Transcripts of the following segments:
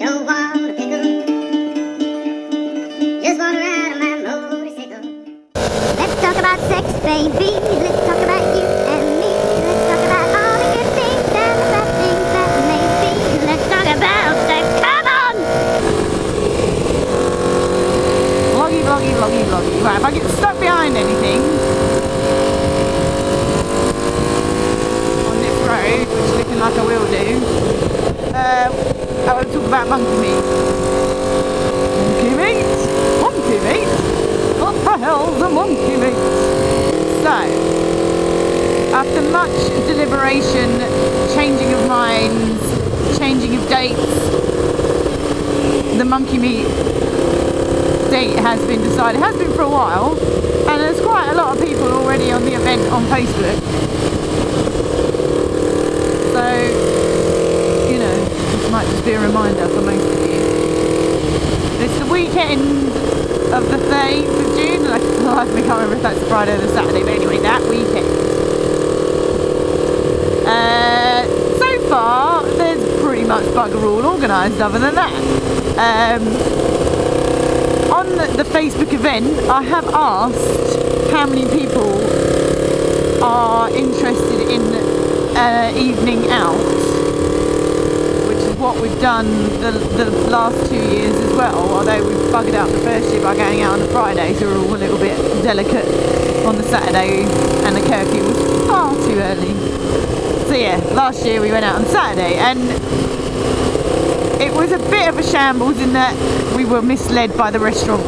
Don't want a pickle. Just wanna ride on my motorcycle. Let's talk about sex, baby. Let's talk about you and me. Let's talk about all the good things and the bad things that may be. Let's talk about sex. Come on! Vloggy, vloggy, vloggy, vloggy. Right, if I get stuck behind anything on this road, which is looking like I will do, I will talk about monkey meat. Monkey meat? Monkey meat? What the hell's a monkey meat? So, after much deliberation, changing of minds, changing of dates, the monkey meat date has been decided. It has been for a while, and there's quite a lot of people already on the event on Facebook. So, you know, this might just be a reminder for most of you. It's the weekend of the 13th of June, and I can't remember if that's the Friday or the Saturday, but anyway, that weekend. So far, there's pretty much bugger all organised other than that. On the Facebook event, I have asked how many people are interested in evening out, which is what we've done the last 2 years as well, although we've buggered out the first year by going out on a Friday, so we're all a little bit delicate on the Saturday, and the curfew was far too early. So yeah, last year we went out on Saturday, and it was a bit of a shambles in that we were misled by the restaurant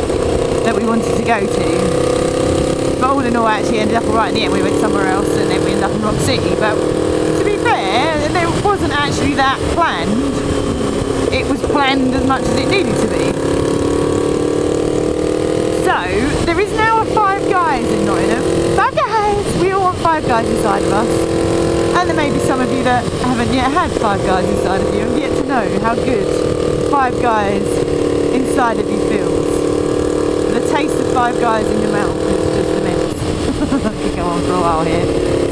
that we wanted to go to. But all in all, actually ended up alright in the end. We went somewhere else and then we ended up in Rock City. But to be fair, it wasn't actually that planned. It was planned as much as it needed to be. So, there is now a Five Guys in Nottingham. Five Guys! We all want Five Guys inside of us. And there may be some of you that haven't yet had Five Guys inside of you and yet to know how good Five Guys inside of you feels. The taste of Five Guys in your mouth is just immense. I could go on for a while here.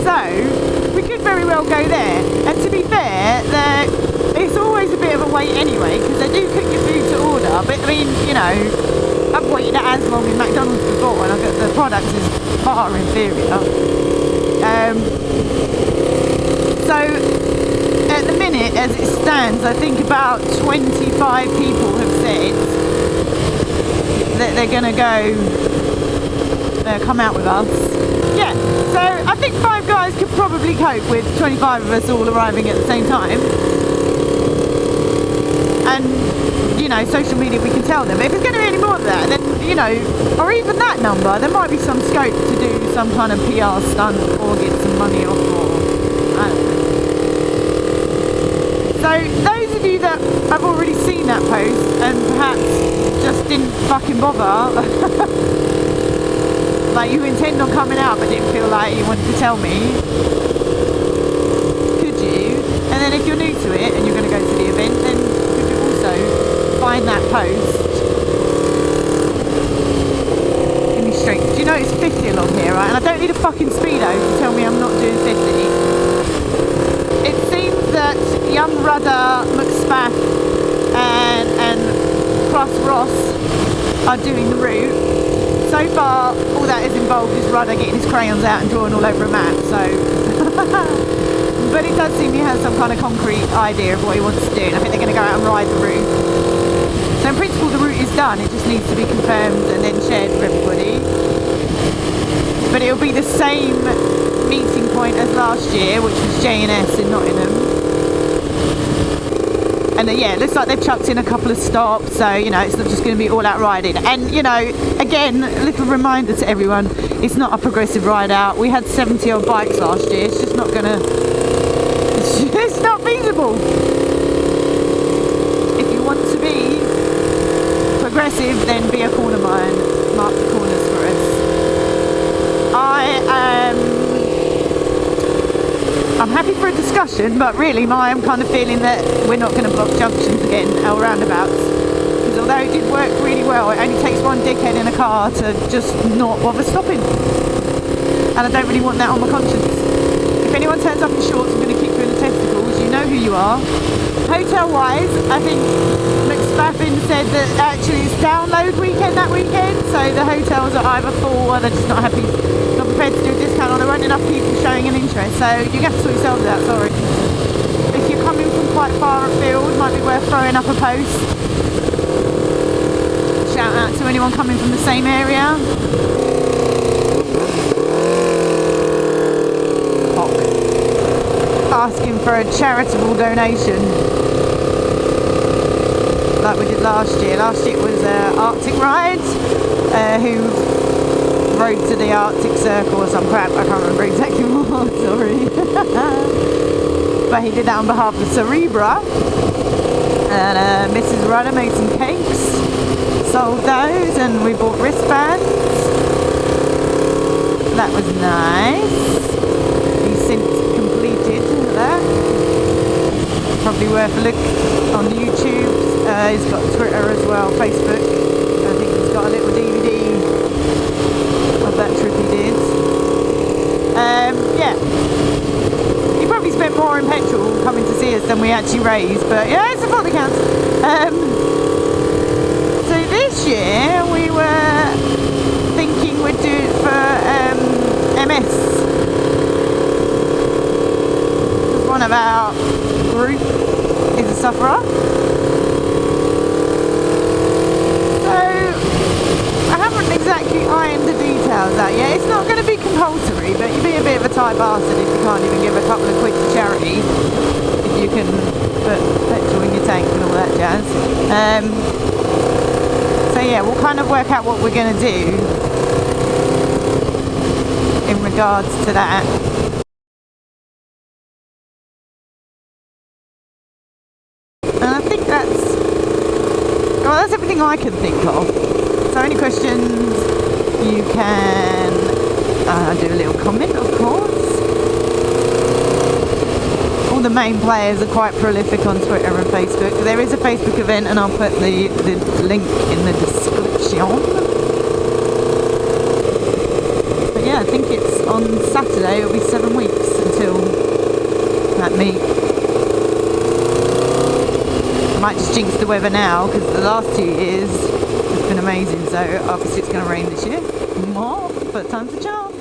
So, we could very well go there. And to be fair, it's always a bit of a wait anyway, because they do cook your food to order. But I mean, you know, I've waited at Asmog in McDonald's before and I've got the product is far inferior. So, at the minute, as it stands, I think about 25 people have said that they're going to go come out with us. Yeah, so I think Five Guys could probably cope with 25 of us all arriving at the same time. And, you know, social media, we can tell them. But if it's going to be any more than that, then, you know, or even that number, there might be some scope to do some kind of PR stunt or get some money off, or I don't know. So those of you that have already seen that post and perhaps just didn't fucking bother, like you intend on coming out but didn't feel like you wanted to tell me, could you? And then if you're new to it and you're going to go to the event, then could you also find that post? Give me straight. Do you know it's 50 along here, right? And I don't need a fucking speedo to tell me I'm not doing 50. It seems that young Rudder, McSpath and Cross Ross are doing the route. So far, all that is involved is Rudder getting his crayons out and drawing all over a map, so... But it does seem he has some kind of concrete idea of what he wants to do, and I think they're going to go out and ride the route. So in principle, the route is done, it just needs to be confirmed and then shared with everybody. But it'll be the same meeting point as last year, which was J&S in Nottingham. And yeah, it looks like they've chucked in a couple of stops, so you know, it's not just going to be all out riding. And you know, again, a little reminder to everyone, it's not a progressive ride out. We had 70 odd bikes last year, it's just not going to, it's not feasible. If you want to be progressive, then be a corner man, mark the corners for us. I'm happy for a discussion, but really I'm kind of feeling that we're not going to block junctions again or roundabouts, because although it did work really well, it only takes one dickhead in a car to just not bother stopping, and I don't really want that on my conscience. If anyone turns up in shorts, I'm going to kick you in the testicles. You know who you are. Hotel wise, I think Spaffin said that actually it's download weekend that weekend, so the hotels are either full or they're just not happy, not prepared to do a discount, or there weren't enough people showing an interest. So you have to sort yourselves out. Sorry. If you're coming from quite far afield, might be worth throwing up a post. Shout out to anyone coming from the same area. Asking for a charitable donation like we did last year. Last year it was Arctic Ride, who rode to the Arctic Circle or some crap, I can't remember exactly what, sorry. But he did that on behalf of Cerebra, and Mrs. Rudder made some cakes, sold those, and we bought wristbands. That was nice. He's since completed that. Probably worth a look on YouTube. He's got Twitter as well, Facebook. I think he's got a little DVD of that trip he did. Yeah. He probably spent more in petrol coming to see us than we actually raised, but yeah, it's a thought that counts. So this year we were thinking we'd do it for MS. One of our group is a sufferer. So I haven't exactly ironed the details out yet. It's not going to be compulsory, but you'd be a bit of a tight bastard if you can't even give a couple of quid to charity, if you can put petrol in your tank and all that jazz. So yeah, we'll kind of work out what we're going to do in regards to that. And I think that's everything I can think of. So any questions, you can do a little comment, of course. All the main players are quite prolific on Twitter and Facebook. There is a Facebook event, and I'll put the link in the description. But yeah, I think it's on Saturday. It'll be 7 weeks until that meet. Might just jinx the weather now, because the last 2 years it's been amazing, so obviously it's going to rain this year. But time to jump.